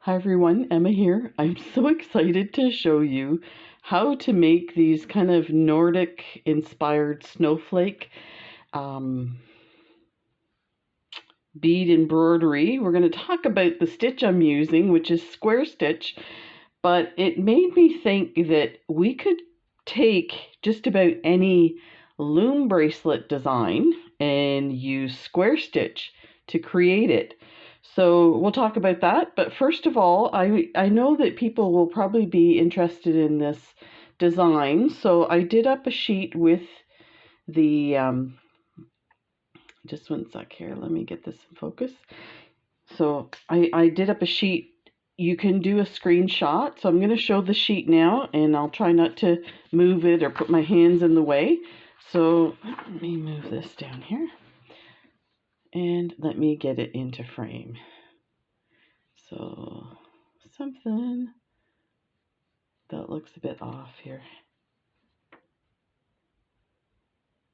Hi everyone, Emma here. I'm so excited to show you how to make these kind of Nordic inspired snowflake um, bead embroidery. We're going to talk about the stitch I'm using, which is square stitch, but it made me think that we could take just about any loom bracelet design and use square stitch to create it. So we'll talk about that. But first of all, I know that people will probably be interested in this design. So I did up a sheet with the, just one sec here, let me get this in focus. So I did up a sheet. You can do a screenshot. So I'm going to show the sheet now, and I'll try not to move it or put my hands in the way. So let me move this down here, and let me get it into frame. So something that looks a bit off here.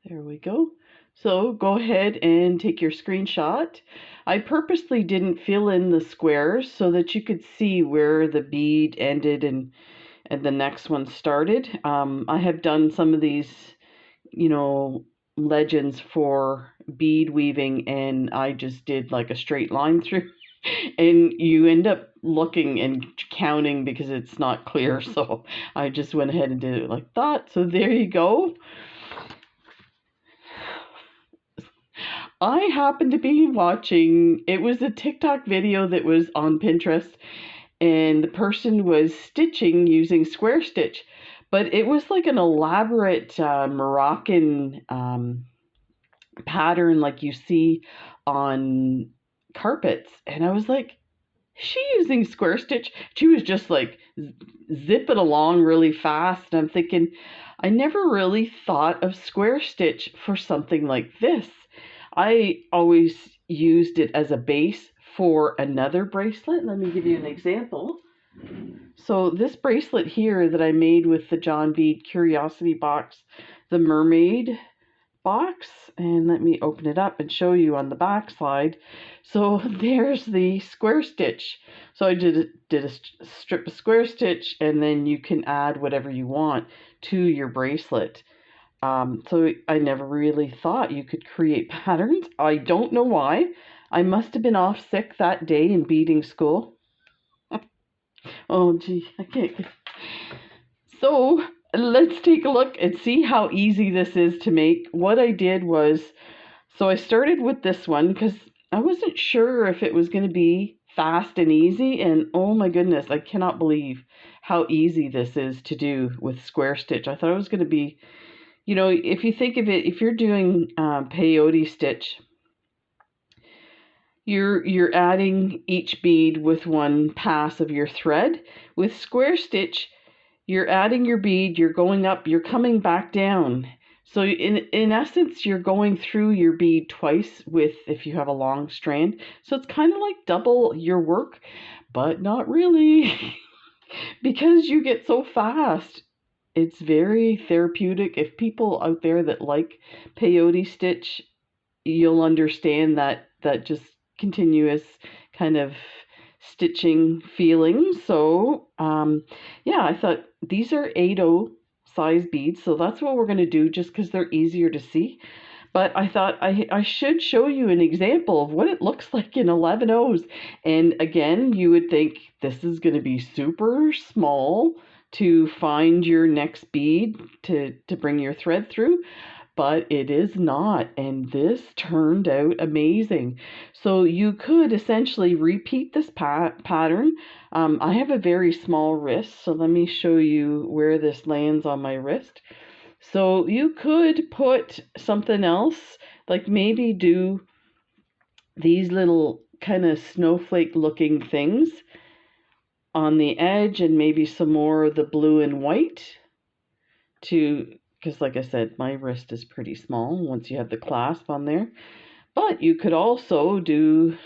There we go. So go ahead and take your screenshot. I purposely didn't fill in the squares so that you could see where the bead ended and the next one started. I have done some of these, legends for bead weaving, and I just did like a straight line through. And you end up looking and counting because it's not clear. So I just went ahead and did it like that. So there you go. I happened to be watching, it was a TikTok video that was on Pinterest, and the person was stitching using square stitch, but it was like an elaborate Moroccan pattern like you see on carpets. And I was like, is she using square stitch? She was just like zipping along really fast. And I'm thinking, I never really thought of square stitch for something like this. I always used it as a base for another bracelet. Let me give you an example. So this bracelet here that I made with the John Bead Curiosity box, the mermaid box, and let me open it up and show you on the back side. So there's the square stitch. So I did a strip of square stitch, and then you can add whatever you want to your bracelet. So I never really thought you could create patterns. I don't know why. I must have been off sick that day in beading school. Oh gee, I can't. So let's take a look and see how easy this is to make. What I did was, so I started with this one because I wasn't sure if it was going to be fast and easy, and oh my goodness, I cannot believe how easy this is to do with square stitch. I thought it was going to be, if you think of it, if you're doing peyote stitch, you're adding each bead with one pass of your thread. With square stitch, you're adding your bead, you're going up, you're coming back down. So in essence, you're going through your bead twice with, if you have a long strand. So it's kind of like double your work, but not really because you get so fast. It's very therapeutic. If people out there that like peyote stitch, you'll understand that just continuous kind of stitching feeling. So yeah, I thought these are 8/0 size beads, so that's what we're going to do just because they're easier to see. But I thought I should show you an example of what it looks like in 11/0s. And again, you would think this is going to be super small to find your next bead to bring your thread through, but it is not, and this turned out amazing. So you could essentially repeat this pattern. I have a very small wrist, so let me show you where this lands on my wrist. So you could put something else, like maybe do these little kind of snowflake looking things on the edge, and maybe some more of the blue and white to, because like I said, my wrist is pretty small once you have the clasp on there. But you could also do,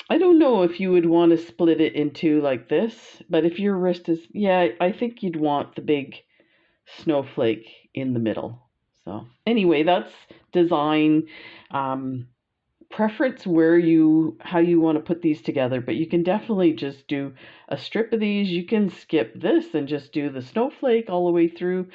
I don't know if you would want to split it into like this, but if your wrist is, yeah, I think you'd want the big snowflake in the middle. So anyway, that's design. preference how you want to put these together, but you can definitely just do a strip of these. You can skip this and just do the snowflake all the way through.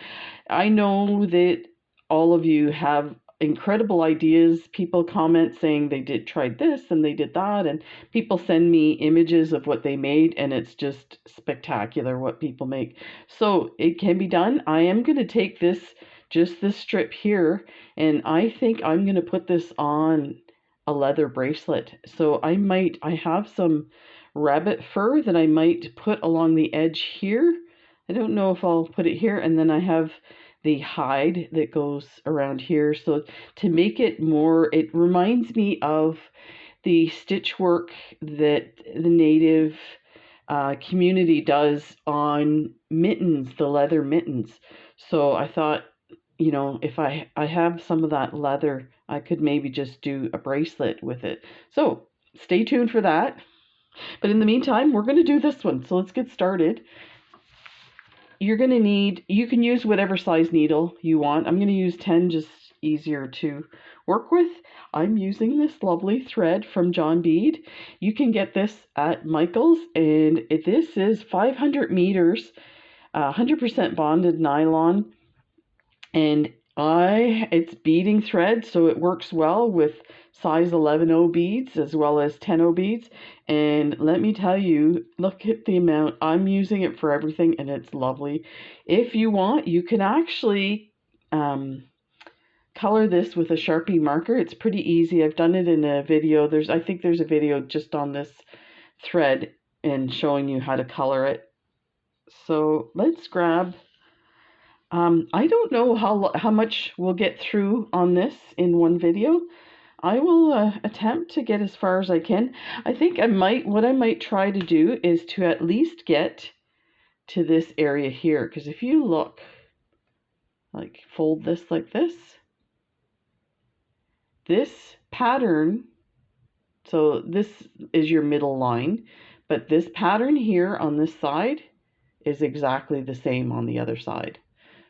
I know that all of you have incredible ideas. People comment saying they tried this and they did that, and people send me images of what they made, and it's just spectacular what people make. So it can be done. I am going to take just this strip here, and I think I'm going to put this on a leather bracelet. So I have some rabbit fur that I might put along the edge here. I don't know if I'll put it here, and then I have the hide that goes around here. So to make it more, it reminds me of the stitch work that the native community does on mittens, the leather mittens. So I thought, if I have some of that leather, I could maybe just do a bracelet with it. So stay tuned for that. But in the meantime, we're going to do this one. So let's get started. You're going to need, you can use whatever size needle you want. I'm going to use 10, just easier to work with. I'm using this lovely thread from John Bead. You can get this at Michael's, and this is 500 meters, 100% bonded nylon, and it's beading thread, so it works well with size 11/0 beads as well as 10/0 beads. And let me tell you, look at the amount. I'm using it for everything, and it's lovely. If you want, you can actually color this with a Sharpie marker. It's pretty easy. I've done it in a video. I think there's a video just on this thread and showing you how to color it. So let's grab, I don't know how much we'll get through on this in one video. I will attempt to get as far as I can. I think what I might try to do is to at least get to this area here, because if you look, like fold this like this pattern, so this is your middle line, but this pattern here on this side is exactly the same on the other side.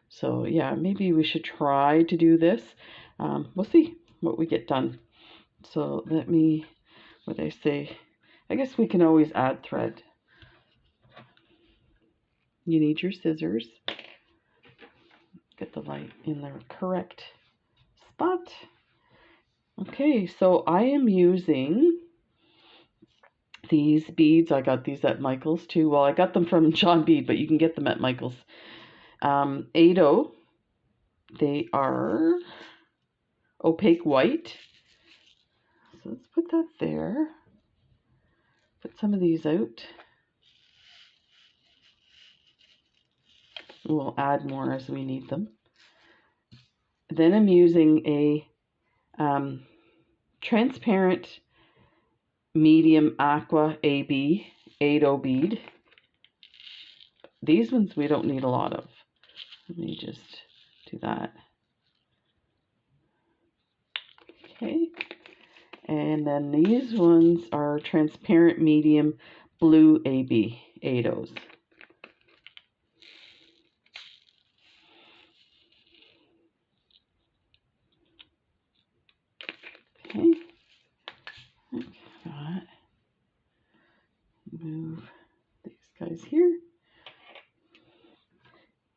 So yeah, maybe we should try to do this. We'll see what we get done. So what I say, I guess we can always add thread. You need your scissors. Get the light in the correct spot. Okay, so I am using these beads. I got these at Michael's too. Well, I got them from John Bead, but you can get them at Michael's. 8/0. They are opaque white. So let's put that there. Put some of these out. We'll add more as we need them. Then I'm using a transparent medium aqua AB 8/0 bead. These ones we don't need a lot of. Let me just do that. Okay. And then these ones are transparent medium blue AB 8/0s. Okay. Move these guys here.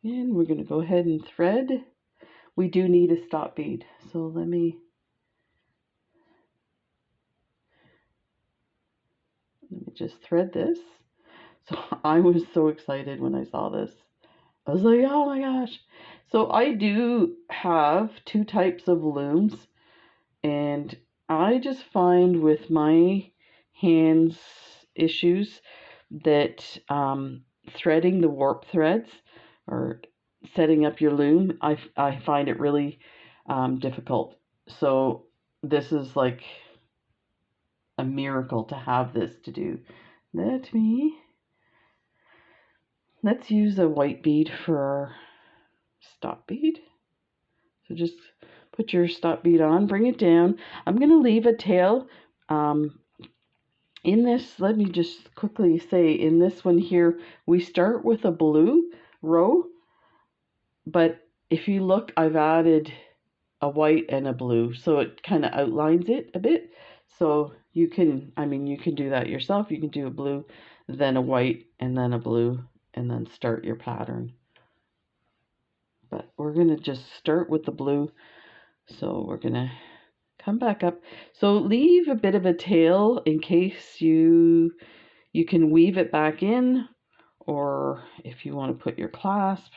And we're going to go ahead and thread. We do need a stop bead. So let me just thread this. So I was so excited when I saw this. I was like, oh my gosh. So I do have two types of looms, and I just find with my hands issues that threading the warp threads or setting up your loom, I find it really difficult. So this is like a miracle to have this to do. Let's use a white bead for our stop bead. So just put your stop bead on, bring it down. I'm going to leave a tail. In this, let me just quickly say, in this one here, we start with a blue row, but if you look, I've added a white and a blue, so it kind of outlines it a bit. So you can, you can do that yourself. You can do a blue, then a white, and then a blue, and then start your pattern. But we're going to just start with the blue. So we're going to come back up. So leave a bit of a tail in case you can weave it back in, or if you want to put your clasp,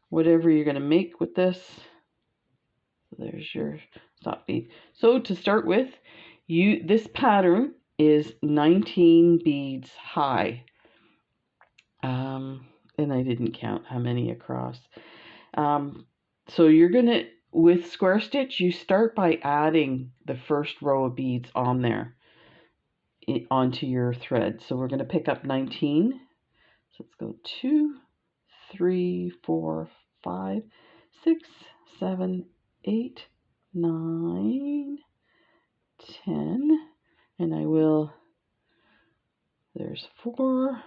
whatever you're going to make with this. There's your stop bead. So to start with, this pattern is 19 beads high. And I didn't count how many across. So you're gonna, with square stitch, you start by adding the first row of beads on there onto your thread. So we're gonna pick up 19. So let's go 2, 3, 4, 5, 6, 7, 8, 9, 10, and I will, there's 4,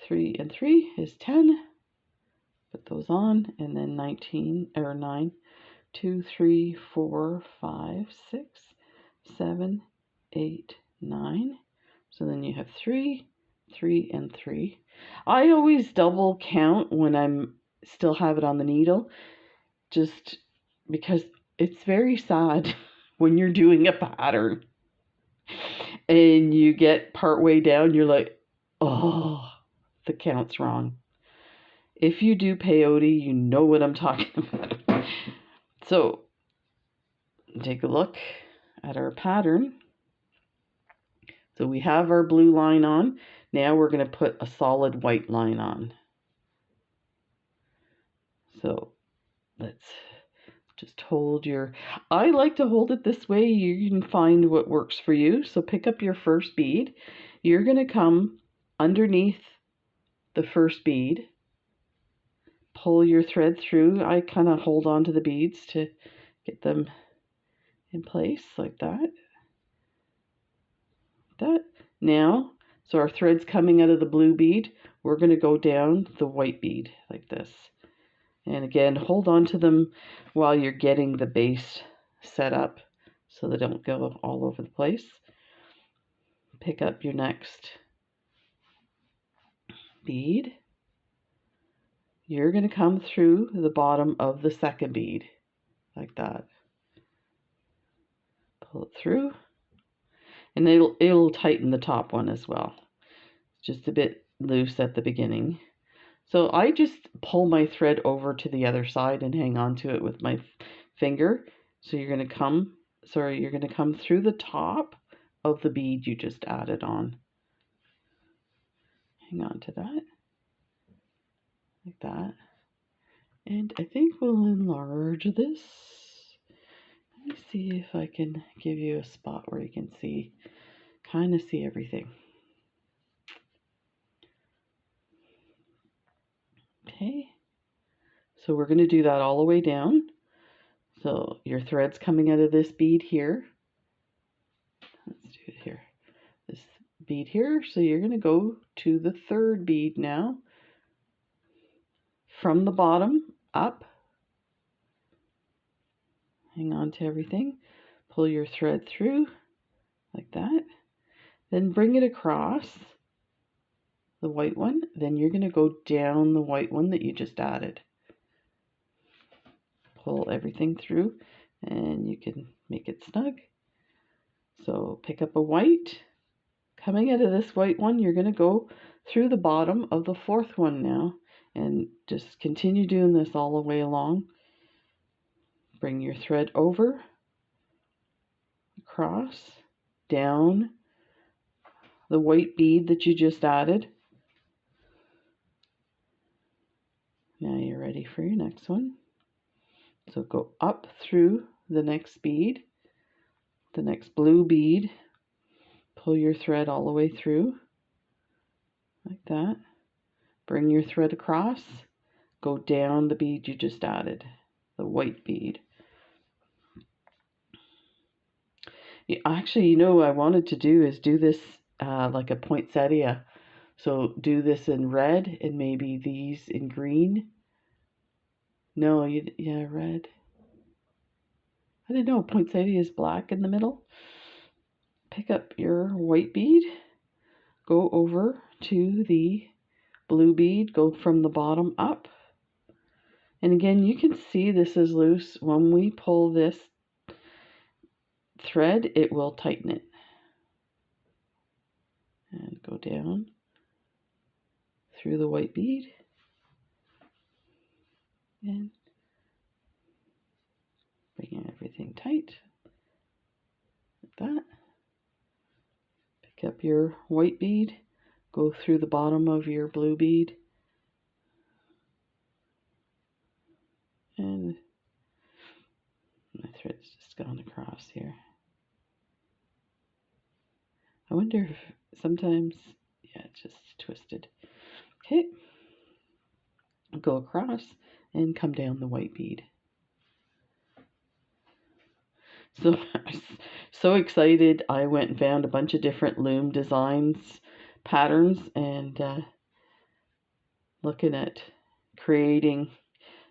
3 and 3 is 10, put those on, and then 19, or 9, 2, 3, 4, 5, 6, 7, 8, 9, so then you have 3, 3 and 3. I always double count when I'm still have it on the needle, just because it's very sad when you're doing a pattern and you get part way down, you're like, oh, the count's wrong. If you do peyote, you know what I'm talking about. So take a look at our pattern. So we have our blue line on. Now we're going to put a solid white line on. So let's just hold your, I like to hold it this way. You can find what works for you. So pick up your first bead. You're going to come underneath the first bead. Pull your thread through. I kind of hold on to the beads to get them in place like that. Now, so our thread's coming out of the blue bead. We're going to go down the white bead like this. And again, hold on to them while you're getting the base set up so they don't go all over the place. Pick up your next bead. You're going to come through the bottom of the second bead like that. Pull it through, and it'll tighten the top one as well. It's just a bit loose at the beginning. So I just pull my thread over to the other side and hang on to it with my finger. So you're going to come through the top of the bead you just added on. Hang on to that, like that. And I think we'll enlarge this. Let me see if I can give you a spot where you can see, kind of see everything. Okay, so we're going to do that all the way down. So your thread's coming out of this bead here. Let's do it here. This bead here. So you're going to go to the third bead now. From the bottom up. Hang on to everything. Pull your thread through like that. Then bring it across the white one. Then you're going to go down the white one that you just added. Pull everything through and you can make it snug. So pick up a white. Coming out of this white one, you're going to go through the bottom of the fourth one now and just continue doing this all the way along. Bring your thread over, across, down the white bead that you just added. Now you're ready for your next one. So go up through the next bead, the next blue bead, pull your thread all the way through, like that. Bring your thread across, go down the bead you just added, the white bead. Actually, what I wanted to do is do this like a poinsettia. So do this in red and maybe these in green. No, yeah, red. I didn't know poinsettia is black in the middle. pick up your white bead, go over to the blue bead, go from the bottom up. And again, you can see this is loose. When we pull this thread, it will tighten it. And go down through the white bead and bring everything tight like that. Pick up your white bead, go through the bottom of your blue bead, and my thread's just gone across here. I wonder if sometimes, yeah, it's just twisted. Okay, go across and come down the white bead. So I'm so excited. I went and found a bunch of different loom designs, patterns, and looking at creating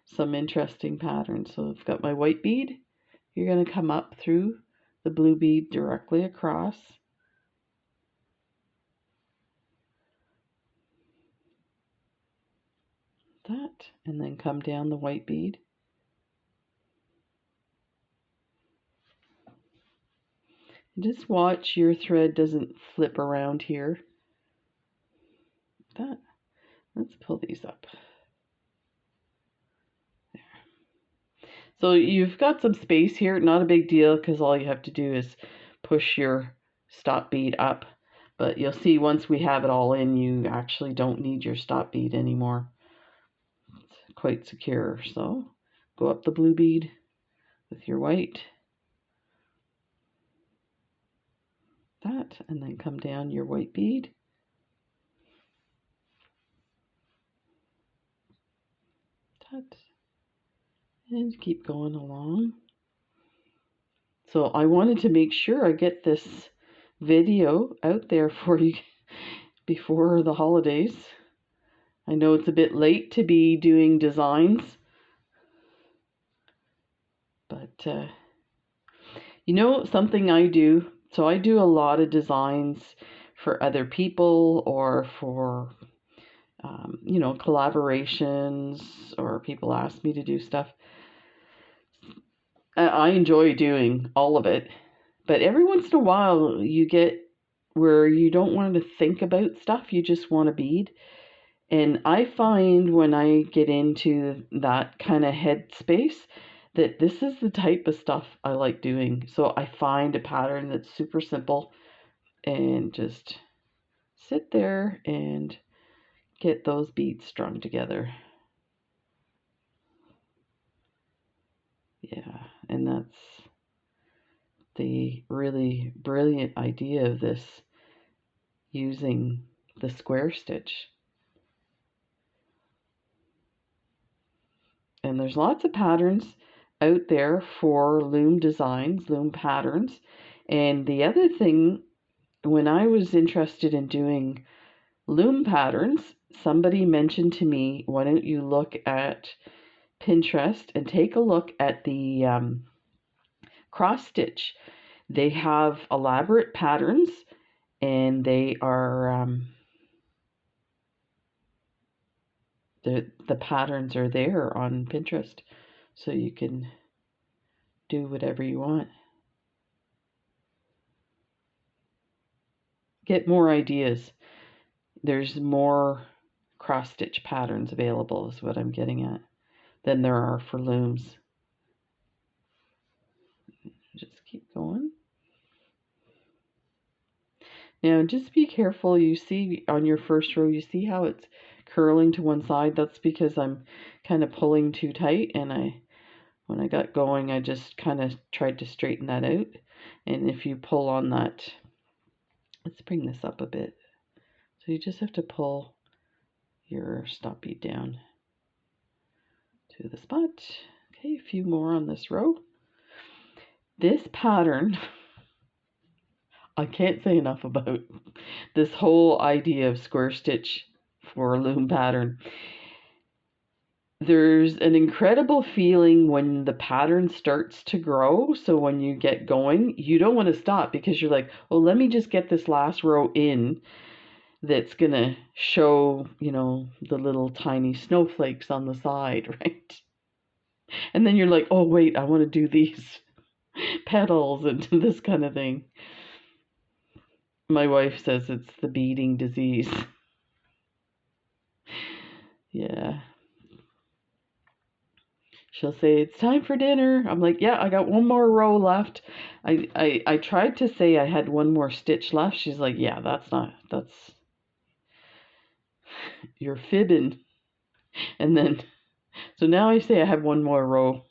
some interesting patterns. So I've got my white bead. You're going to come up through the blue bead directly across. That, and then come down the white bead. And just watch your thread doesn't flip around here. That. Let's pull these up. There. So you've got some space here, not a big deal because all you have to do is push your stop bead up. But you'll see once we have it all in, you actually don't need your stop bead anymore. It's quite secure. So go up the blue bead with your white. That, and then come down your white bead. That, and keep going along. So I wanted to make sure I get this video out there for you before the holidays. I know it's a bit late to be doing designs, but you know something I do? So I do a lot of designs for other people or for you know, collaborations, or people ask me to do stuff. I enjoy doing all of it, but every once in a while you get where you don't want to think about stuff, you just want a bead. And I find when I get into that kind of headspace that this is the type of stuff I like doing. So I find a pattern that's super simple and just sit there and get those beads strung together. Yeah, and that's the really brilliant idea of this, using the square stitch. And there's lots of patterns out there for loom designs, loom patterns. And the other thing, when I was interested in doing loom patterns, somebody mentioned to me, why don't you look at Pinterest and take a look at the cross stitch. They have elaborate patterns, and they are the patterns are there on Pinterest, so you can do whatever you want. Get more ideas. There's more cross stitch patterns available, is what I'm getting at, than there are for looms. Just keep going. Now just be careful. You see on your first row, you see how it's curling to one side? That's because I'm kind of pulling too tight, and when I got going, I just kind of tried to straighten that out. And if you pull on that, let's bring this up a bit. So you just have to pull your stop bead down to the spot. Okay, a few more on this row. This pattern, I can't say enough about this whole idea of square stitch for a loom pattern. there's an incredible feeling when the pattern starts to grow. So when you get going, you don't want to stop because you're like, oh, let me just get this last row in that's going to show, you know, the little tiny snowflakes on the side, right? And then you're like, oh, wait, I want to do these petals and this kind of thing. My wife says it's the beading disease. Yeah. She'll say, it's time for dinner. I'm like, yeah, I got one more row left. I tried to say I had one more stitch left. She's like, yeah, that's, you're fibbing. And then, so now I say I have one more row.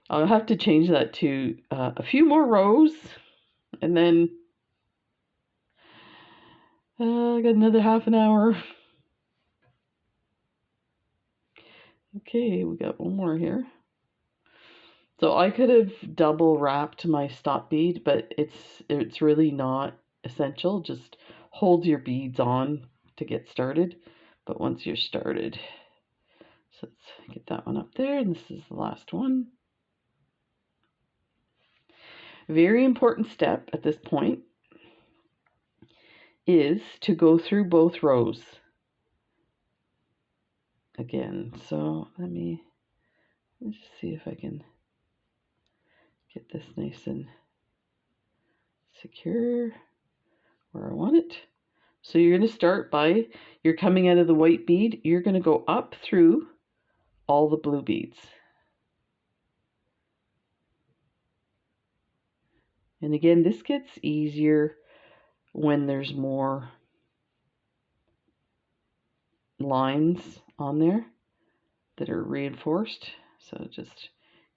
I'll have to change that to a few more rows. And then I got another half an hour. Okay, we got one more here. So I could have double wrapped my stop bead, but it's really not essential. Just hold your beads on to get started. But once you're started, so let's get that one up there, and this is the last one. Very important step at this point is to go through both rows again. So let me just see if I can get this nice and secure where I want it. So you're going to start by, you're coming out of the white bead, you're going to go up through all the blue beads. And again, this gets easier when there's more lines on there that are reinforced. So just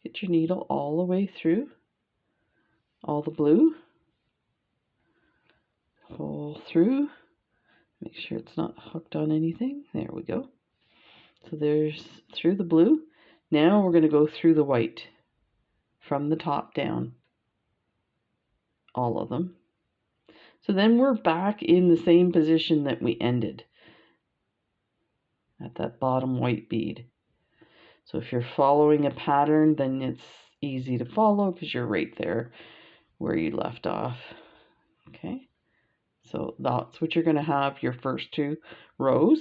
get your needle all the way through all the blue, pull through, make sure it's not hooked on anything. There we go. So there's through the blue. Now we're going to go through the white from the top down, all of them. So then we're back in the same position that we ended at that bottom white bead. So if you're following a pattern, then it's easy to follow because you're right there where you left off. Okay, so that's what you're going to have your first two rows.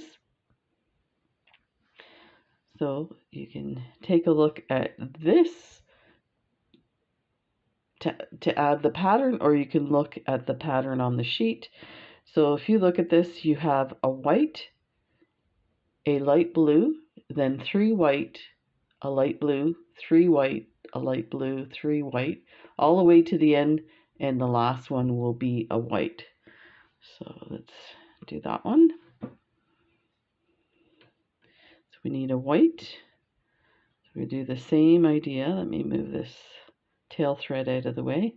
So you can take a look at this to add the pattern, or you can look at the pattern on the sheet. So if you look at this, you have a white, a light blue, then 3 white, a light blue, 3 white, a light blue, 3 white, all the way to the end, and the last one will be a white. So let's do that one. So we need a white. So we do the same idea. Let me move this tail thread out of the way.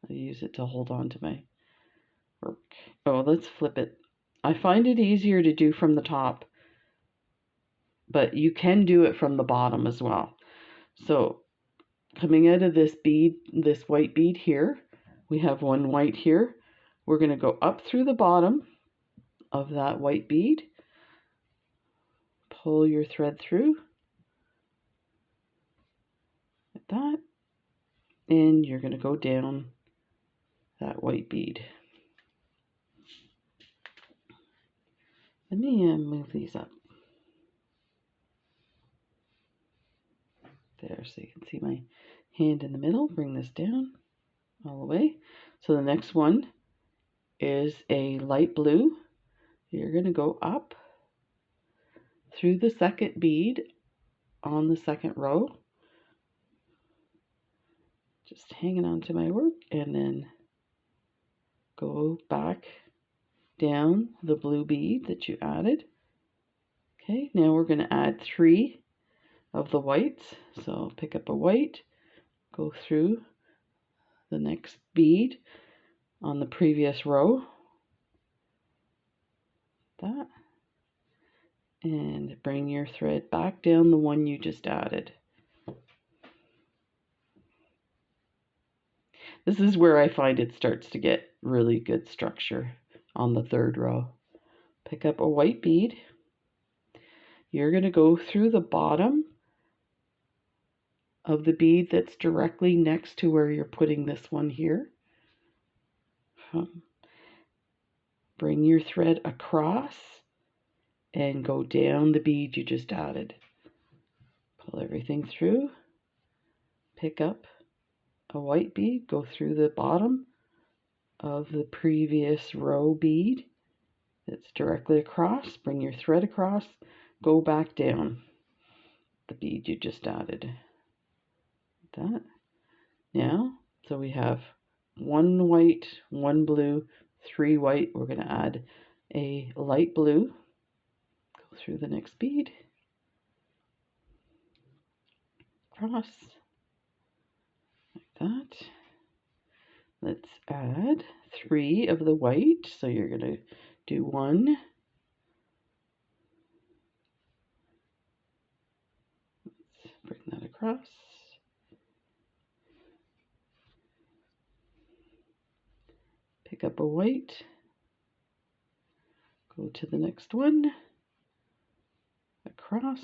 I use it to hold on to my work. Oh, let's flip it. I find it easier to do from the top, but you can do it from the bottom as well. So coming out of this bead, this white bead here, we have one white here. We're going to go up through the bottom of that white bead, pull your thread through like that, and you're going to go down that white bead. Let me move these up there so you can see my hand in the middle. Bring this down all the way. So the next one is a light blue. You're going to go up through the second bead on the second row, just hanging on to my work, and then go back down the blue bead that you added. Okay, now we're going to add 3 of the whites. So pick up a white, go through the next bead on the previous row, that, and bring your thread back down the one you just added. This is where I find it starts to get really good structure on the third row. Pick up a white bead, you're going to go through the bottom of the bead that's directly next to where you're putting this one here. Bring your thread across and go down the bead you just added. Pull everything through, pick up a white bead, go through the bottom of the previous row bead that's directly across, bring your thread across, go back down the bead you just added. That. Now, so we have one white, one blue, three white. We're going to add a light blue. Go through the next bead, cross, like that. Let's add three of the white. So you're going to do one, let's bring that across. Pick up a white, go to the next one, across,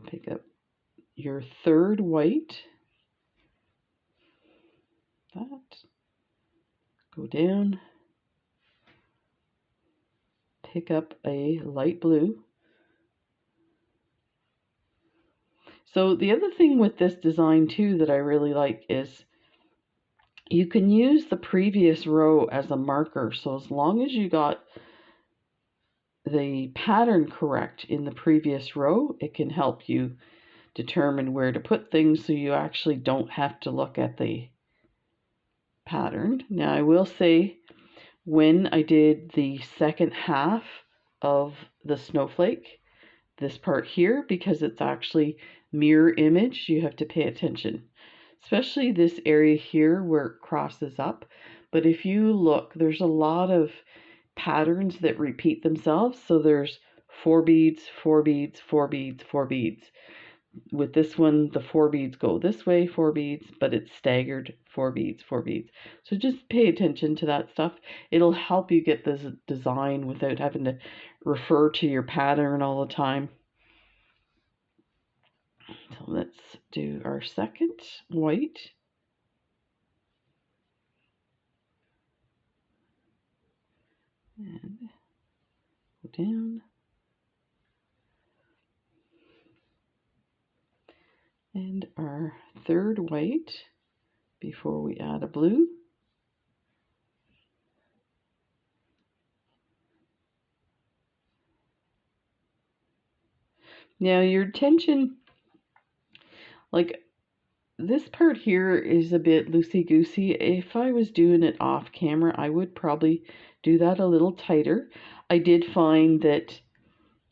pick up your third white, that, go down, pick up a light blue. So the other thing with this design too that I really like is you can use the previous row as a marker. So as long as you got the pattern correct in the previous row, it can help you determine where to put things so you actually don't have to look at the pattern. Now I will say, when I did the second half of the snowflake, this part here, because it's actually mirror image, you have to pay attention, especially this area here where it crosses up. But if you look, there's a lot of patterns that repeat themselves. So there's 4 beads, 4 beads, 4 beads, 4 beads. With this one, the 4 beads go this way, 4 beads, but it's staggered 4 beads, 4 beads. So just pay attention to that stuff. It'll help you get this design without having to refer to your pattern all the time. So let's do our second white. And go down. And our third white before we add a blue. Now your tension, like this part here is a bit loosey-goosey. If I was doing it off camera, I would probably do that a little tighter. I did find that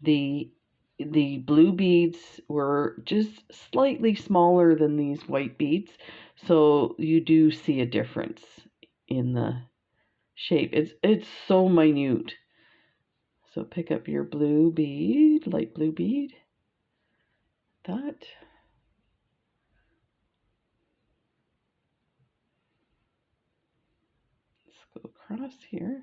the blue beads were just slightly smaller than these white beads, so you do see a difference in the shape. It's so minute. So pick up your blue bead, light blue bead, that. Let's go across here.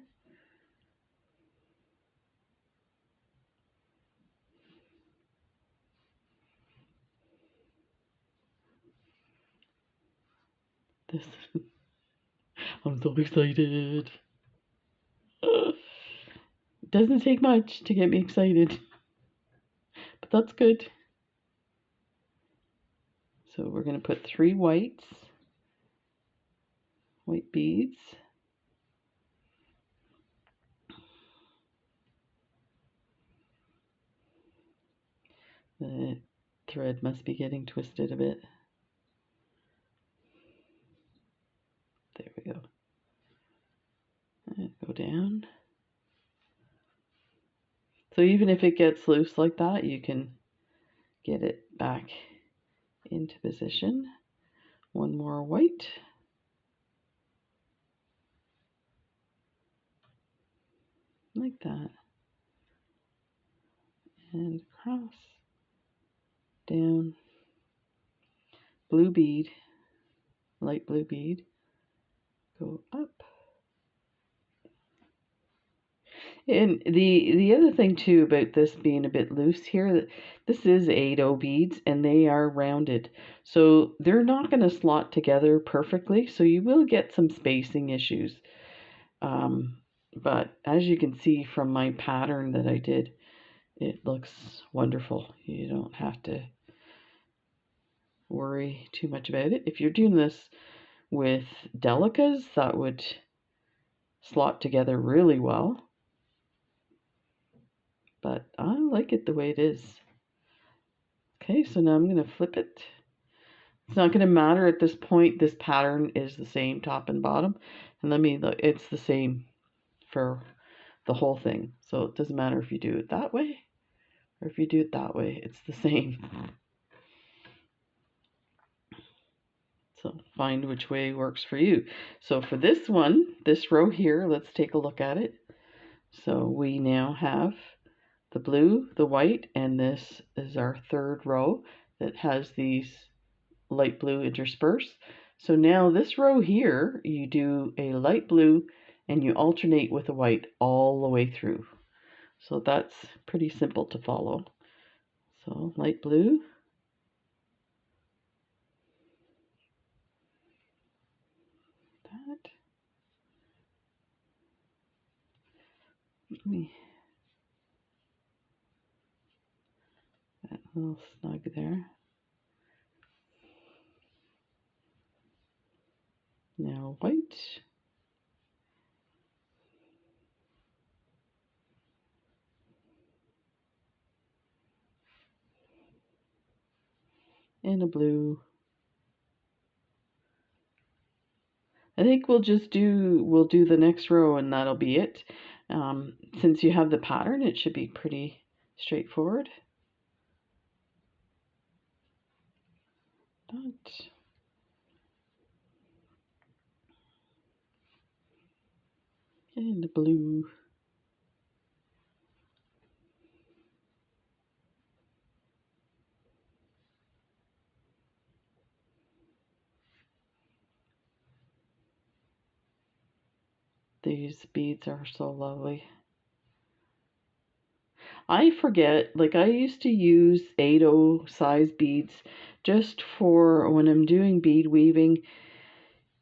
This, I'm so excited. Doesn't take much to get me excited, but that's good. So we're going to put 3 white beads. The thread must be getting twisted a bit. There we go. And go down. So even if it gets loose like that, you can get it back into position. One more white. Like that. And across. Down. Blue bead. Light blue bead. Go up. And the other thing too about this being a bit loose here, that this is 8O beads and they are rounded. So they're not going to slot together perfectly, so you will get some spacing issues. But as you can see from my pattern that I did, it looks wonderful. You don't have to worry too much about it. If you're doing this with delicas, that would slot together really well. But I like it the way it is. Okay, so now I'm going to flip it. It's not going to matter at this point. This pattern is the same top and bottom. And let me look, it's the same for the whole thing. So it doesn't matter if you do it that way or if you do it that way. It's the same. So find which way works for you. So for this one, this row here, let's take a look at it. So we now have the blue, the white, and this is our third row that has these light blue interspersed. So now this row here, you do a light blue and you alternate with a white all the way through. So that's pretty simple to follow. So light blue. That. Let me that little snug there. Now white. And a blue. I think we'll do the next row and that'll be it. Since you have the pattern, it should be pretty straightforward. That. And the blue. These beads are so lovely. I forget, like I used to use 8O size beads just for when I'm doing bead weaving.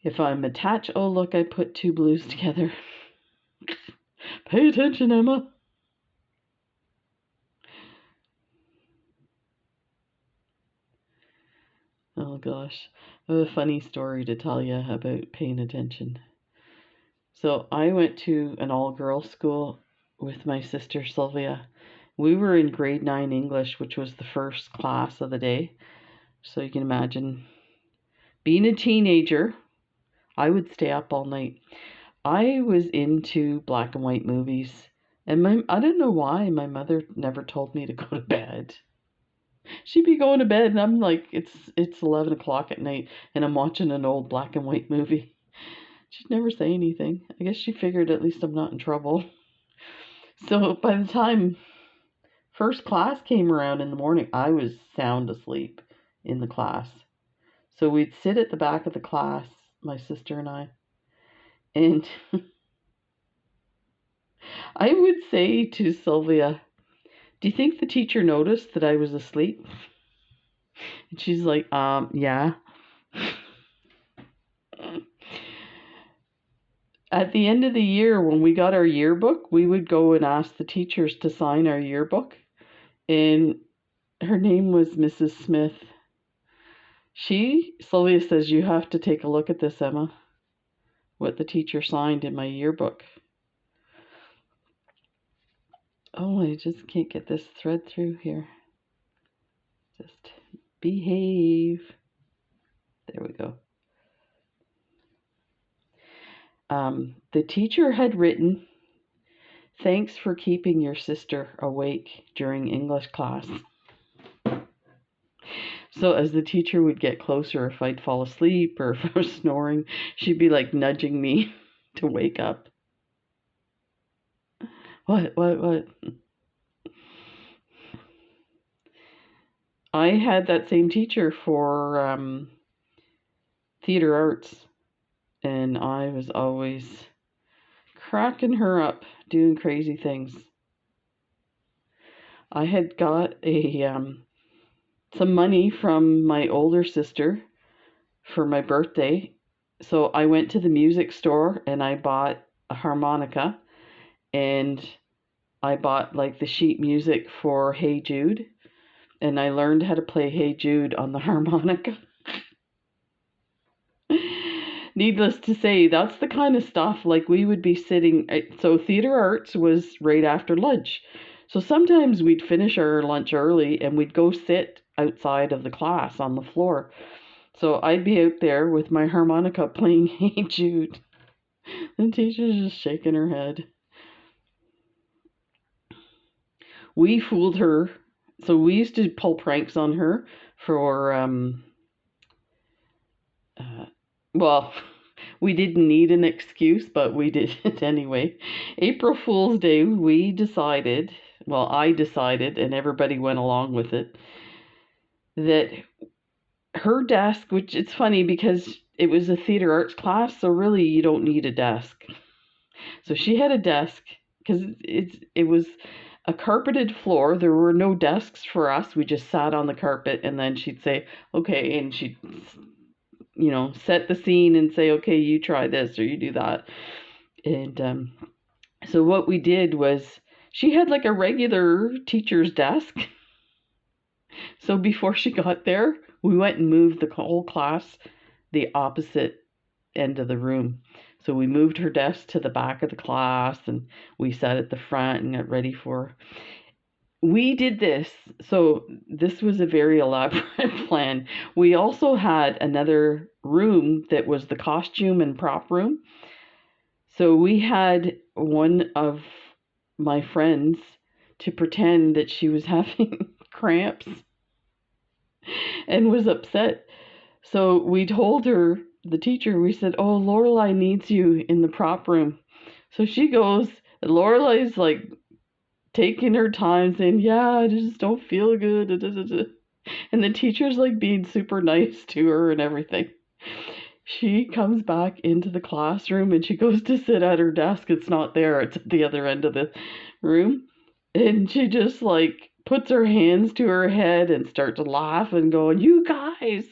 If I'm attached, oh look, I put two blues together. Pay attention, Emma. Oh gosh, I have a funny story to tell you about paying attention. So I went to an all-girls school with my sister Sylvia. We were in grade 9 English, which was the first class of the day. So you can imagine being a teenager, I would stay up all night. I was into black and white movies. And I don't know why my mother never told me to go to bed. She'd be going to bed and I'm like, it's 11 o'clock at night and I'm watching an old black and white movie. She'd never say anything. I guess she figured at least I'm not in trouble. So by the time first class came around in the morning, I was sound asleep in the class. So we'd sit at the back of the class, my sister and I, and I would say to Sylvia, do you think the teacher noticed that I was asleep? And she's like, yeah. At the end of the year, when we got our yearbook, we would go and ask the teachers to sign our yearbook. And her name was Mrs. Smith. Sylvia says, you have to take a look at this, Emma, what the teacher signed in my yearbook. Oh, I just can't get this thread through here. Just behave. There we go. The teacher had written, thanks for keeping your sister awake during English class. So as the teacher would get closer, if I'd fall asleep or if I was snoring, she'd be like nudging me to wake up. What? I had that same teacher for theater arts, and I was always cracking her up, doing crazy things. I had got some money from my older sister for my birthday. So I went to the music store and I bought a harmonica, and I bought like the sheet music for Hey Jude, and I learned how to play Hey Jude on the harmonica. Needless to say, that's the kind of stuff like we would be sitting. So theater arts was right after lunch. So sometimes we'd finish our lunch early and we'd go sit outside of the class on the floor. So I'd be out there with my harmonica playing Hey Jude. The teacher's just shaking her head. We fooled her. So we used to pull pranks on her for uh, well, we didn't need an excuse, but we did it anyway. April Fool's Day, we decided, well, I decided, and everybody went along with it, that her desk, which it's funny because it was a theater arts class, so really you don't need a desk. So she had a desk because it was a carpeted floor. There were no desks for us. We just sat on the carpet, and then she'd say, okay, and she'd set the scene and say, okay, you try this or you do that. And so what we did was she had like a regular teacher's desk. So before she got there, we went and moved the whole class the opposite end of the room. So we moved her desk to the back of the class and we sat at the front and got ready for her. We did this. So this was a very elaborate plan. We also had another room that was the costume and prop room. So we had one of my friends to pretend that she was having cramps and was upset. So we told her, the teacher, we said, oh, Lorelai needs you in the prop room. So she goes, and Lorelai's like taking her time saying, yeah, I just don't feel good. And the teacher's like being super nice to her and everything. She comes back into the classroom and she goes to sit at her desk. It's not there, it's at the other end of the room. And she just like puts her hands to her head and starts to laugh and going, you guys.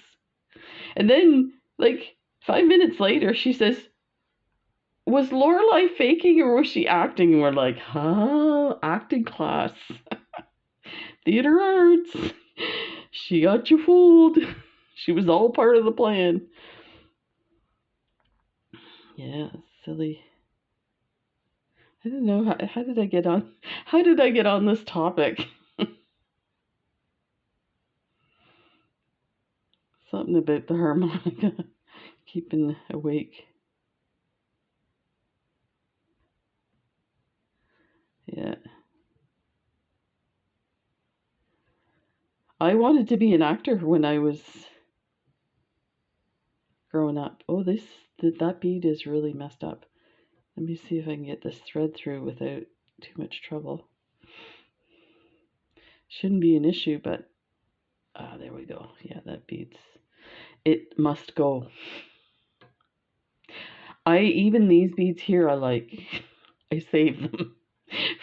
And then, like 5 minutes later, she says, was Lorelai faking or was she acting? And we're like, huh? Acting class. Theater arts. She got you fooled. She was all part of the plan. Yeah, silly. I don't know. How did I get on? How did I get on this topic? Something about the harmonica. Keeping awake. Yeah. I wanted to be an actor when I was growing up. Oh, that bead is really messed up. Let me see if I can get this thread through without too much trouble. Shouldn't be an issue, but there we go. Yeah, that beads. It must go. Even these beads here, I save them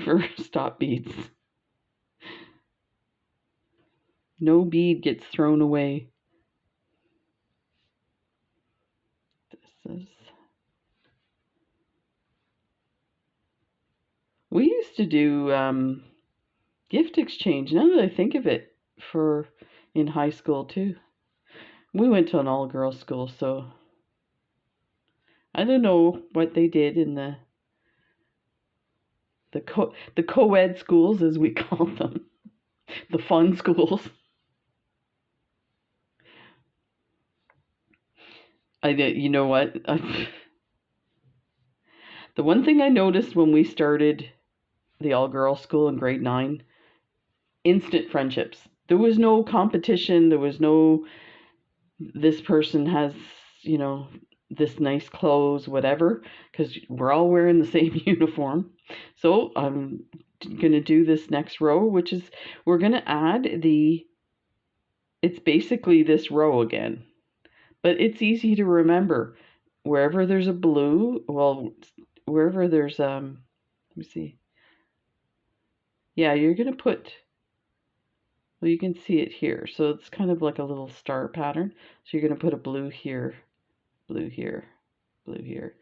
for stop beads. No bead gets thrown away. This is. We used to do gift exchange. Now that I think of it, for in high school too. We went to an all-girls school, so I don't know what they did in the co-ed schools, as we call them, the fun schools. I did. You know what? The one thing I noticed when we started the all-girls school in grade 9, instant friendships. There was no competition. There was no, this person has, this nice clothes, whatever, because we're all wearing the same uniform. So I'm going to do this next row, which is, we're going to add it's basically this row again, but it's easy to remember. Wherever there's a blue, well, wherever there's let me see. Yeah, you're gonna put, well, you can see it here. So it's kind of like a little star pattern. So you're gonna put a blue here, blue here, blue here.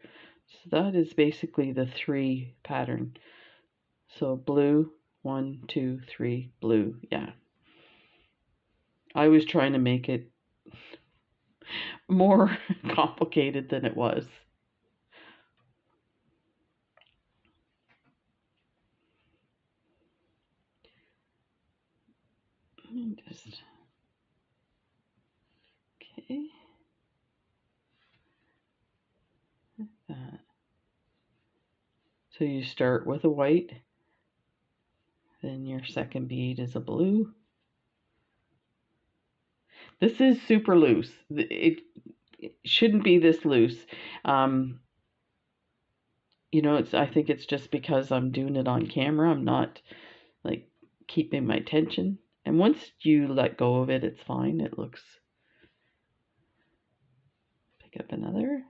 So that is basically the 3 pattern. So blue, 1, 2, 3, blue. Yeah. I was trying to make it more complicated than it was. Just, okay. That. So you start with a white, then your second bead is a blue. This is super loose. It shouldn't be this loose. You know, I think it's just because I'm doing it on camera. I'm not like keeping my tension. And once you let go of it, it's fine. It looks. Pick up another.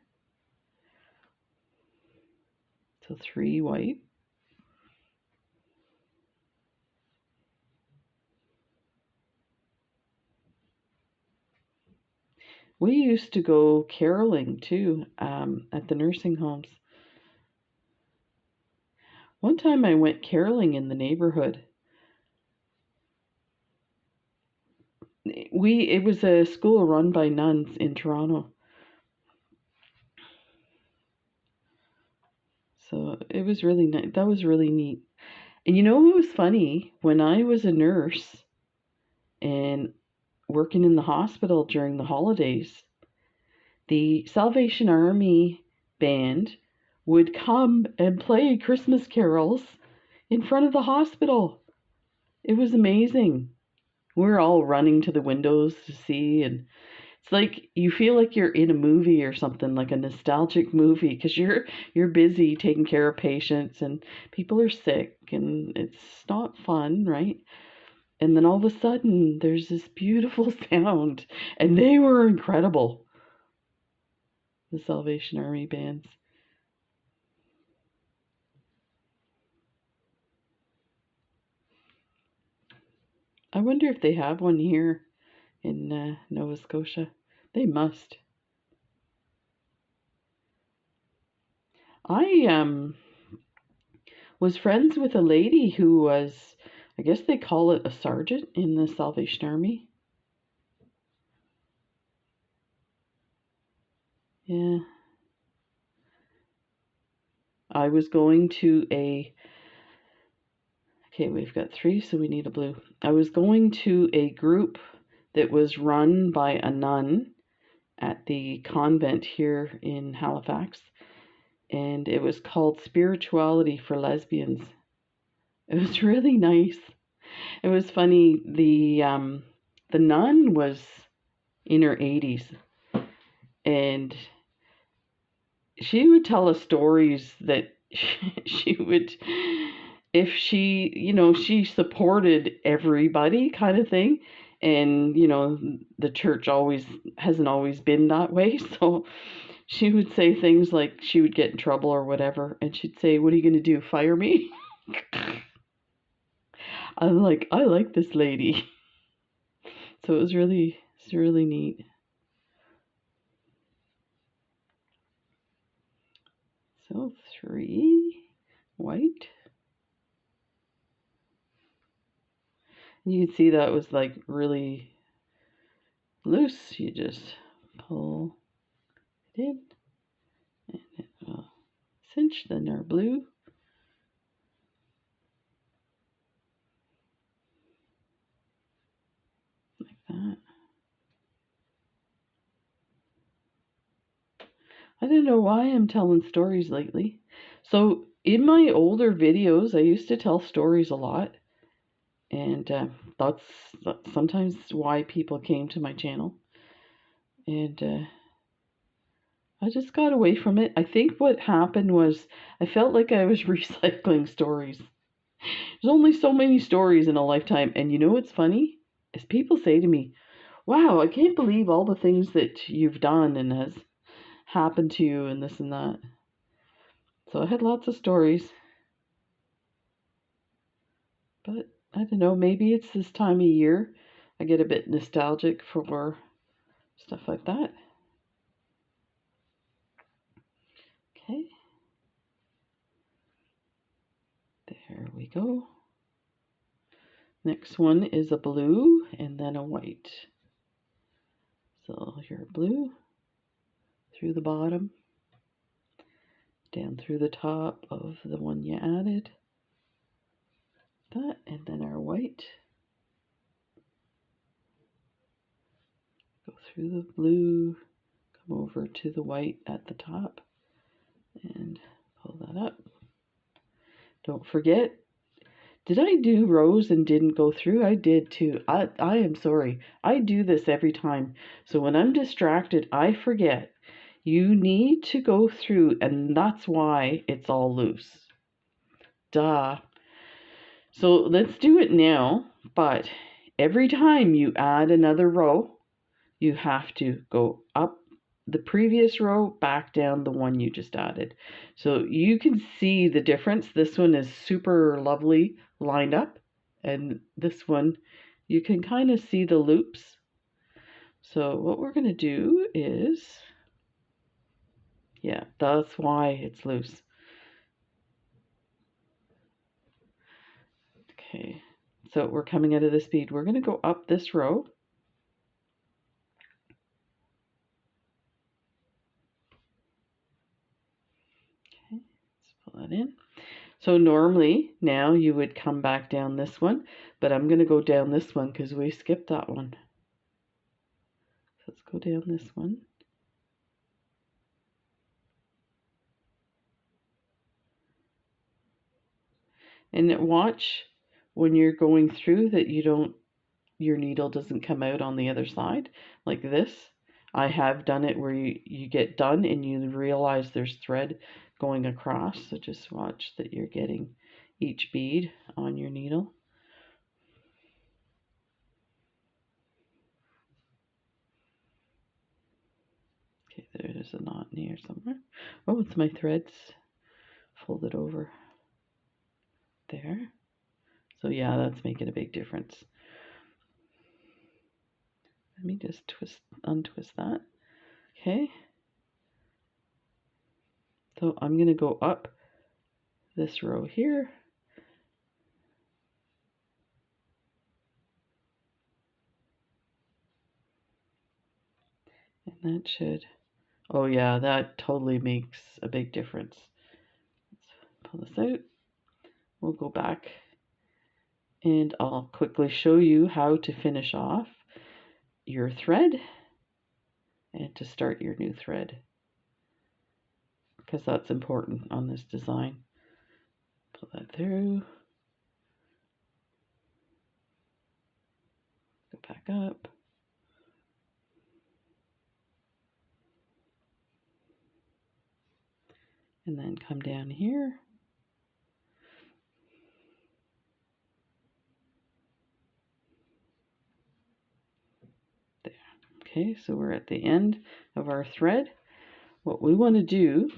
So 3 white. We used to go caroling too at the nursing homes. One time I went caroling in the neighborhood. It was a school run by nuns in Toronto. So it was really nice. That was really neat. And you know what was funny? When I was a nurse and working in the hospital during the holidays, the Salvation Army band would come and play Christmas carols in front of the hospital. It was amazing. We were all running to the windows to see, and it's like you feel like you're in a movie or something, like a nostalgic movie, because you're busy taking care of patients and people are sick and it's not fun, right? And then all of a sudden there's this beautiful sound, and they were incredible. The Salvation Army bands. I wonder if they have one here in Nova Scotia. They must. I was friends with a lady who was, I guess they call it a sergeant in the Salvation Army. Yeah. I was going to a, okay, we've got 3, so we need a blue. I was going to a group that was run by a nun at the convent here in Halifax, and it was called Spirituality for Lesbians. It was really nice. It was funny. The nun was in her 80s, and she would tell us stories that she would, if she, she supported everybody kind of thing. And, the church hasn't always been that way. So she would say things like she would get in trouble or whatever. And she'd say, "What are you going to do? Fire me?" I'm like, I like this lady. So it's really neat. So 3 white. You can see that was like really loose. You just pull it in and it will cinch. Then our blue. Like that. I don't know why I'm telling stories lately. So in my older videos, I used to tell stories a lot. And that's sometimes why people came to my channel. And I just got away from it. I think what happened was I felt like I was recycling stories. There's only so many stories in a lifetime. And you know what's funny? Is people say to me, "Wow, I can't believe all the things that you've done and has happened to you and this and that." So I had lots of stories, but I don't know, maybe it's this time of year. I get a bit nostalgic for stuff like that. Okay, there we go. Next one is a blue and then a white. So your blue through the bottom, down through the top of the one you added. That, and then our white. Go through the blue, come over to the white at the top, and pull that up. Don't forget, did I do rows and didn't go through? I did too. I am sorry. I do this every time. So when I'm distracted, I forget. You need to go through, and that's why it's all loose. Duh. So let's do it now, but every time you add another row, you have to go up the previous row, back down the one you just added. So you can see the difference. This one is super lovely lined up, and this one you can kind of see the loops. So what we're going to do is, yeah, that's why it's loose. Okay, so we're coming out of this bead. We're going to go up this row. Okay, let's pull that in. So normally now you would come back down this one, but I'm going to go down this one because we skipped that one. So let's go down this one. And watch when you're going through that your needle doesn't come out on the other side like this. I have done it where you get done and you realize there's thread going across. So just watch that you're getting each bead on your needle. Okay, there's a knot in here somewhere. Oh, it's my threads folded over there. So yeah, that's making a big difference. Let me just untwist that. Okay. So I'm going to go up this row here. And that should, oh yeah, that totally makes a big difference. Let's pull this out. We'll go back and I'll quickly show you how to finish off your thread and to start your new thread, because that's important on this design. Pull that through. Go back up. And then come down here. There. Okay, so we're at the end of our thread. What we want to do,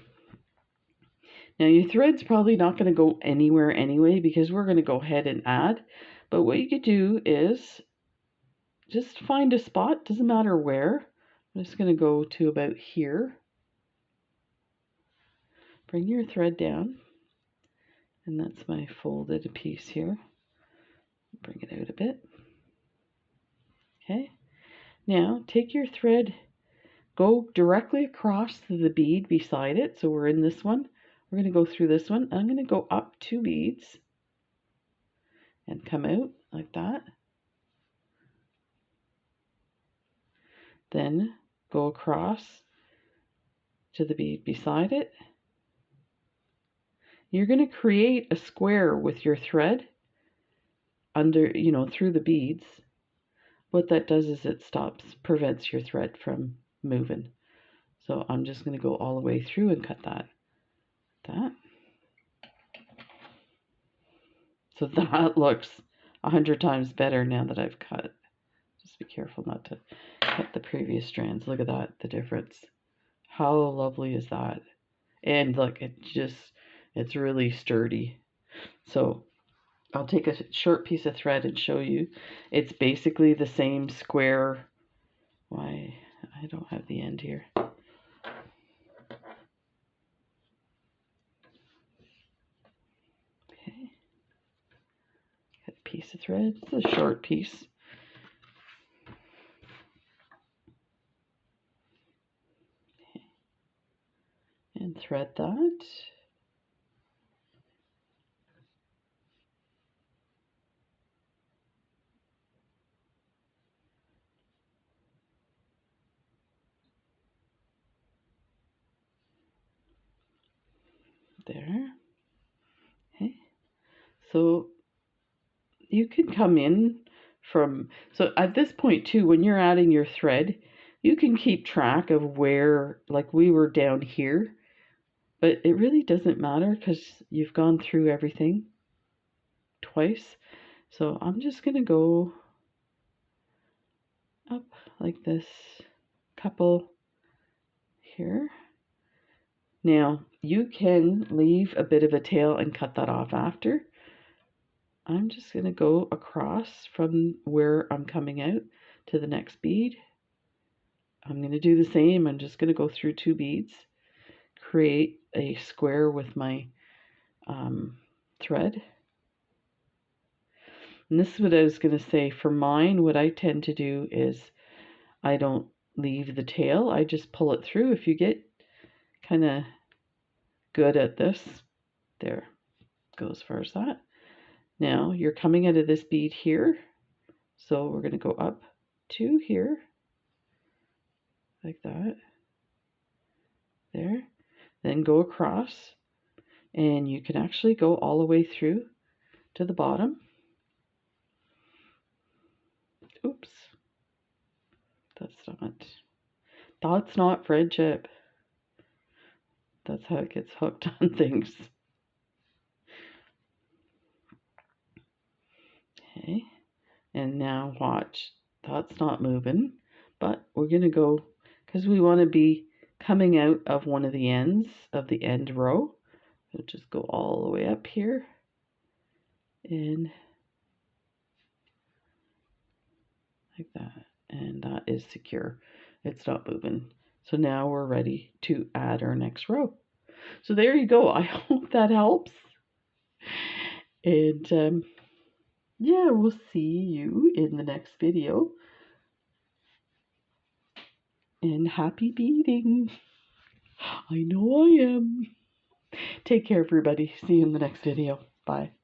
now your thread's probably not going to go anywhere anyway because we're going to go ahead and add. But what you could do is just find a spot, doesn't matter where. I'm just going to go to about here. Bring your thread down. And that's my folded piece here. Bring it out a bit. Okay. Now take your thread, go directly across to the bead beside it. So we're in this one. We're going to go through this one. I'm going to go up 2 beads and come out like that. Then go across to the bead beside it. You're going to create a square with your thread under, through the beads. What that does is it prevents your thread from moving. So I'm just going to go all the way through and cut that. So that looks 100 times better now that I've cut. Just be careful not to cut the previous strands. Look at that, the difference. How lovely is that? And look, it just It's really sturdy. So I'll take a short piece of thread and show you. It's basically the same square. Why, I don't have the end here. Okay. Got a piece of thread. It's a short piece. Okay. And thread that. There. Okay. So you can come in from, so at this point too, when you're adding your thread, you can keep track of where, like we were down here, but it really doesn't matter because you've gone through everything twice. So I'm just going to go up like this, couple here. Now you can leave a bit of a tail and cut that off after. I'm just going to go across from where I'm coming out to the next bead. I'm going to do the same. I'm just going to go through 2 beads, create a square with my thread. And this is what I was going to say. For mine, what I tend to do is I don't leave the tail. I just pull it through. If you get kind of good at this, there, go as far as that. Now you're coming out of this bead here. So we're going to go up to here, like that, there. Then go across, and you can actually go all the way through to the bottom. Oops. That's not friendship. That's how it gets hooked on things. Okay. And now watch. That's not moving, but we're going to go, because we want to be coming out of one of the ends of the end row. We'll just go all the way up here and like that. And that is secure. It's not moving. So now we're ready to add our next row. So there you go. I hope that helps. And yeah, we'll see you in the next video. And happy beading. I know I am. Take care, everybody. See you in the next video. Bye.